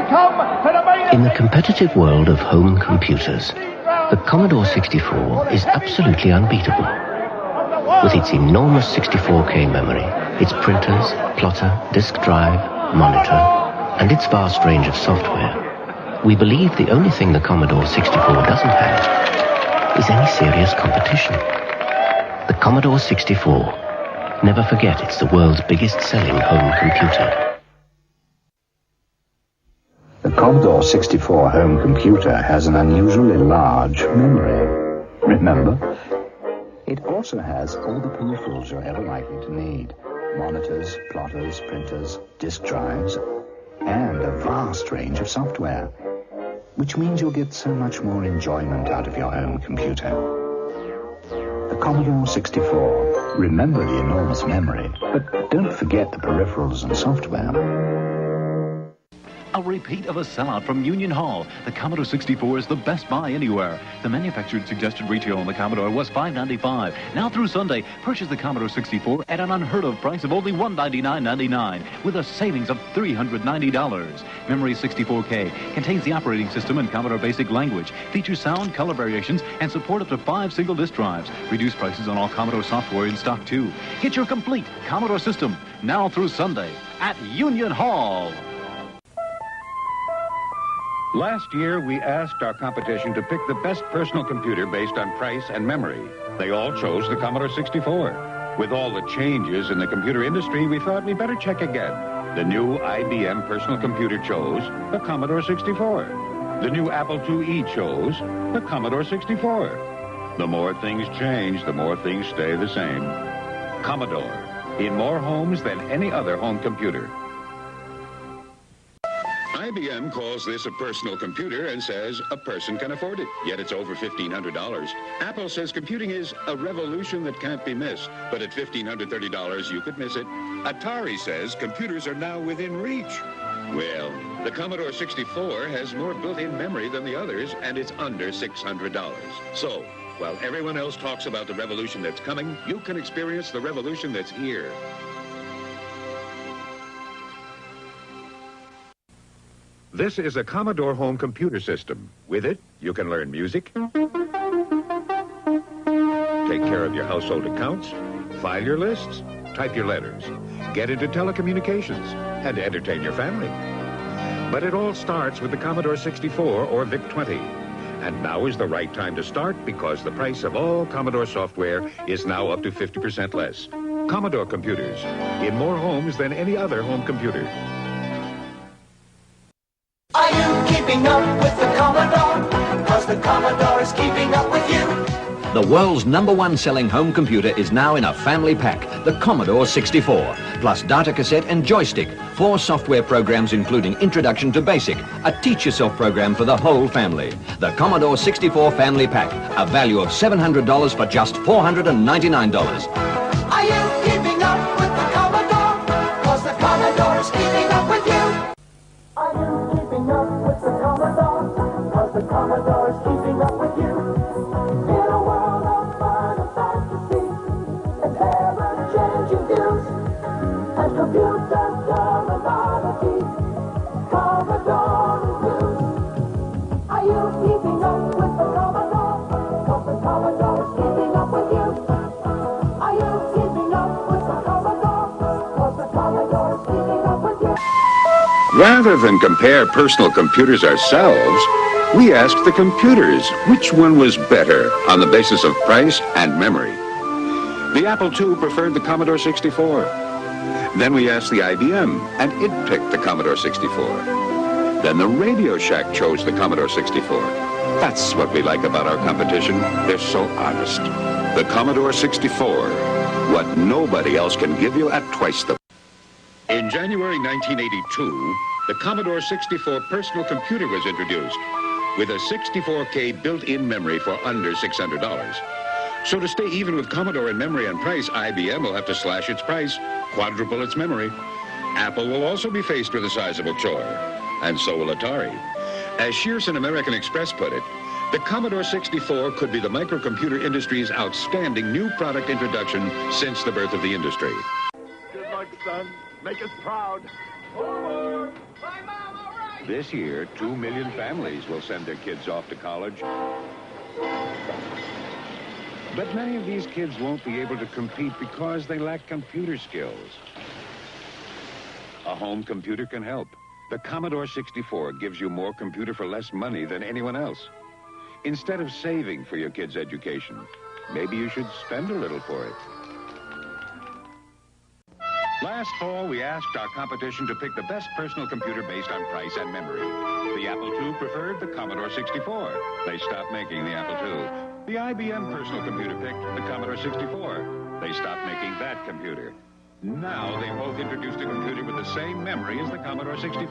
In the competitive world of home computers, the Commodore 64 is absolutely unbeatable. With its enormous 64K memory, its printers, plotter, disk drive, monitor, and its vast range of software, we believe the only thing the Commodore 64 doesn't have is any serious competition. The Commodore 64. Never forget it's the world's biggest selling home computer. The Commodore 64 home computer has an unusually large memory. Remember, it also has all the peripherals you're ever likely to need. Monitors, plotters, printers, disk drives, and a vast range of software. Which means you'll get so much more enjoyment out of your home computer. The Commodore 64. Remember the enormous memory, but don't forget the peripherals and software. A repeat of a sellout from Union Hall. The Commodore 64 is the best buy anywhere. The manufactured suggested retail on the Commodore was $595. Now through Sunday, purchase the Commodore 64 at an unheard of price of only $199.99 with a savings of $390. Memory 64K contains the operating system in Commodore Basic Language, features sound, color variations, and support up to 5 single disk drives. Reduced prices on all Commodore software in stock too. Get your complete Commodore system now through Sunday at Union Hall. Last year, we asked our competition to pick the best personal computer based on price and memory. They all chose the Commodore 64. With all the changes in the computer industry, we thought we'd better check again. The new IBM personal computer chose the Commodore 64. The new Apple IIe chose the Commodore 64. The more things change, the more things stay the same. Commodore, in more homes than any other home computer. IBM calls this a personal computer and says a person can afford it, yet it's over $1,500. Apple says computing is a revolution that can't be missed, but at $1,530 you could miss it. Atari says computers are now within reach. Well, the Commodore 64 has more built-in memory than the others, and it's under $600. So, while everyone else talks about the revolution that's coming, you can experience the revolution that's here. This is a Commodore home computer system. With it, you can learn music, take care of your household accounts, file your lists, type your letters, get into telecommunications, and entertain your family. But it all starts with the Commodore 64 or VIC-20. And now is the right time to start because the price of all Commodore software is now up to 50% less. Commodore computers, in more homes than any other home computer. Are you keeping up with the Commodore? Because the Commodore is keeping up with you. The world's #1 selling home computer is now in a family pack, the Commodore 64, plus data cassette and joystick, 4 software programs including Introduction to Basic, a teach-yourself program for the whole family. The Commodore 64 Family Pack, a value of $700 for just $499. Are you keeping up with the Commodore? Because the Commodore is keeping up with you. Are you keeping up with the Commodore? Because the Commodore is keeping up with you. In a world of fun and fantasy, and ever-changing views, and computers are a novelty, Commodore is news. Are you keeping up with the Commodore? Because the Commodore is keeping up with you. Are you keeping up with the Commodore? Because the Commodore is keeping up with you. Rather than compare personal computers ourselves, we asked the computers which one was better on the basis of price and memory. The Apple II preferred the Commodore 64. Then we asked the IBM, and it picked the Commodore 64. Then the Radio Shack chose the Commodore 64. That's what we like about our competition. They're so honest. The Commodore 64, what nobody else can give you at twice the... In January 1982, the Commodore 64 personal computer was introduced with a 64K built-in memory for under $600. So to stay even with Commodore in memory and price, IBM will have to slash its price, quadruple its memory. Apple will also be faced with a sizable chore, and so will Atari. As Shearson American Express put it, the Commodore 64 could be the microcomputer industry's outstanding new product introduction since the birth of the industry. Good luck, son. Make us proud. Forward! My mom, all right! This year, 2 million families will send their kids off to college. But many of these kids won't be able to compete because they lack computer skills. A home computer can help. The Commodore 64 gives you more computer for less money than anyone else. Instead of saving for your kids' education, maybe you should spend a little for it. Last fall, we asked our competition to pick the best personal computer based on price and memory. The Apple II preferred the Commodore 64. They stopped making the Apple II. The IBM personal computer picked the Commodore 64. They stopped making that computer. Now they both introduced a computer with the same memory as the Commodore 64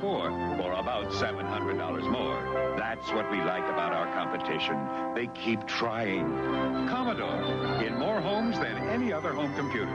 for about $700 more. That's what we like about our competition. They keep trying. Commodore, in more homes than any other home computer.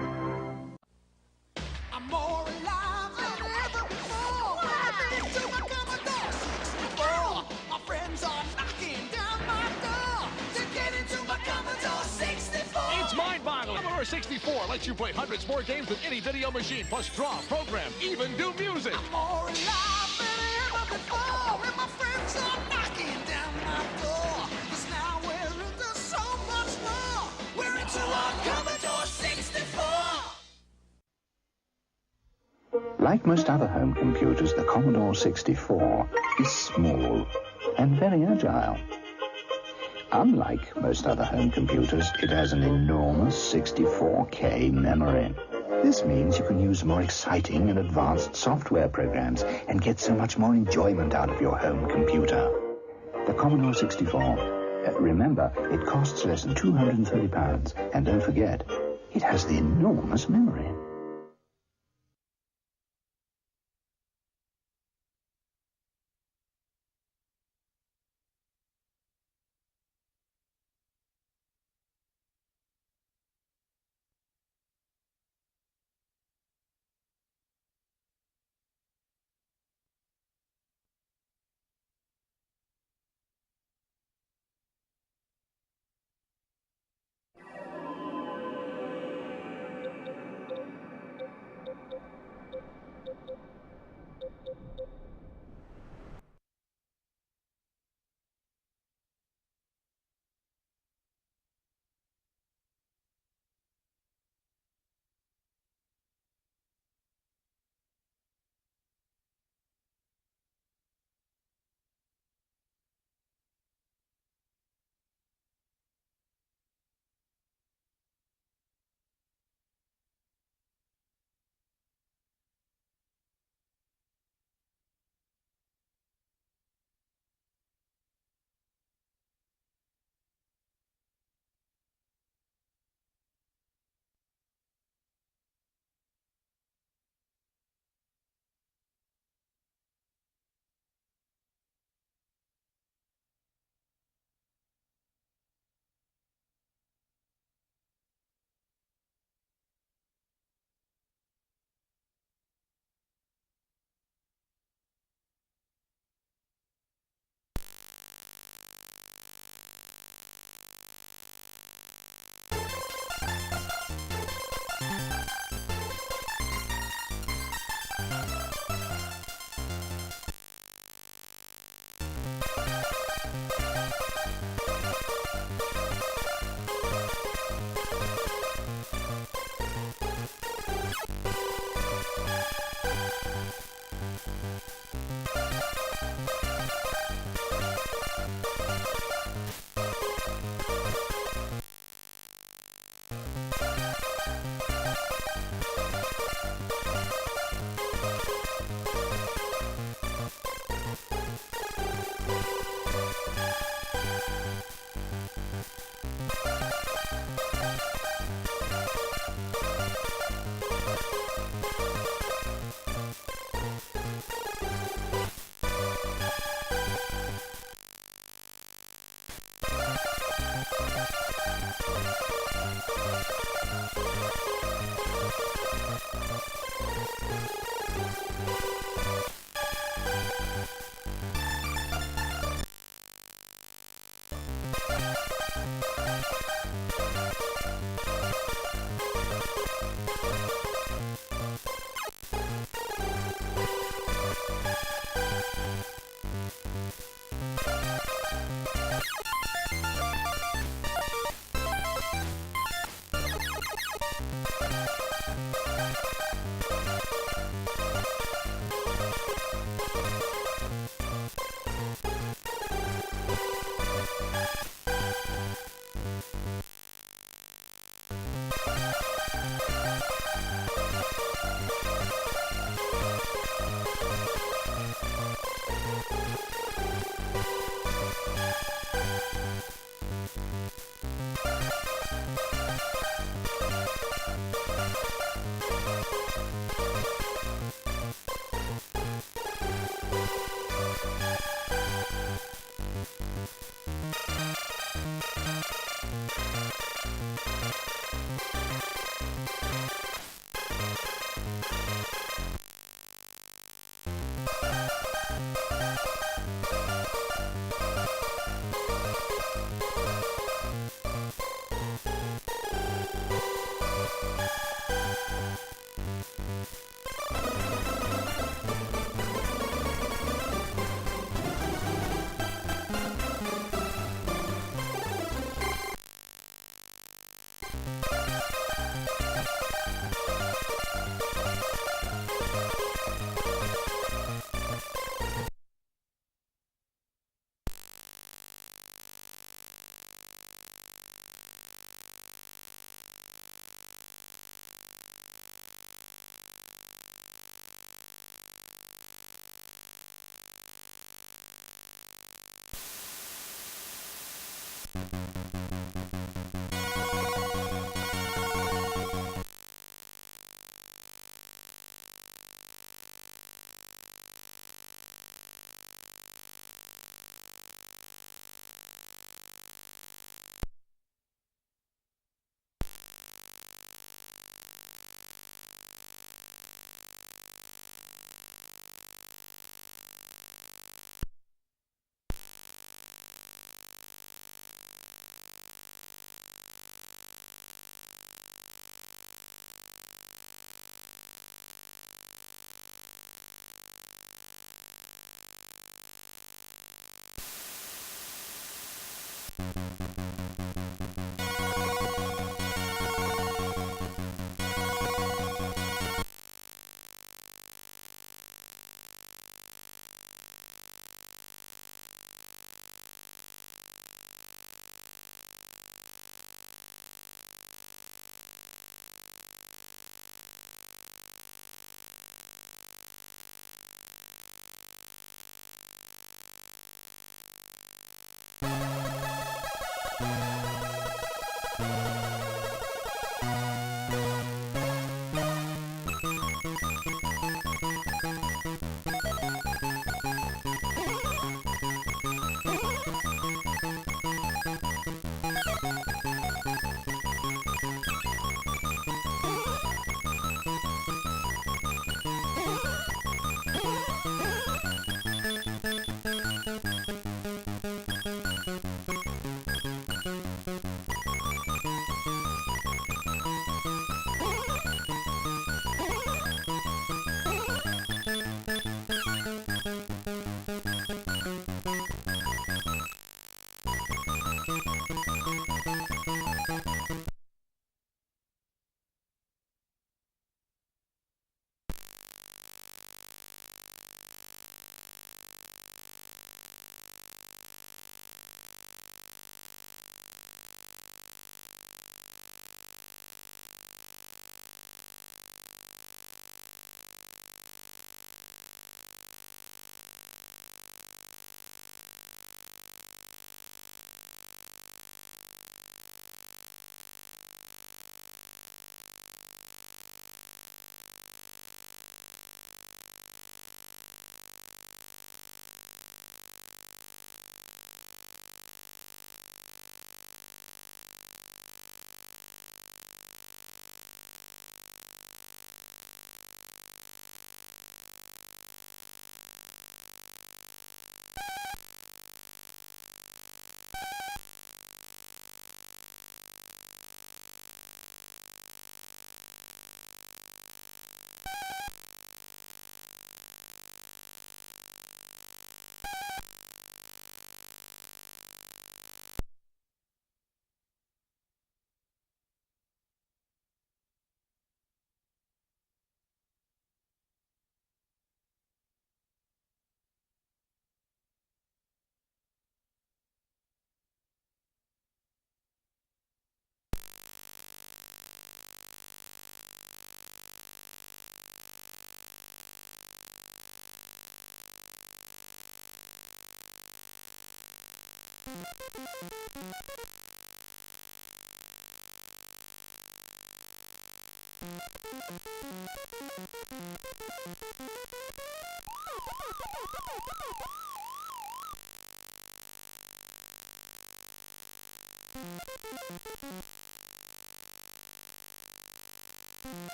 I'm more alive than ever before. I've been to my Commodore 64. My friends are knocking down my door to get into my Commodore 64. It's mind-boggling. Commodore 64 lets you play hundreds more games than any video machine, plus draw, program, even do music. I'm more alive than ever before, and my friends are knocking down my door. 'Cause now we're into so much more. We're into our Commodore 64. Like most other home computers, the Commodore 64 is small and very agile. Unlike most other home computers, it has an enormous 64K memory. This means you can use more exciting and advanced software programs and get so much more enjoyment out of your home computer. The Commodore 64. Remember, it costs less than £230, and don't forget, it has the enormous memory.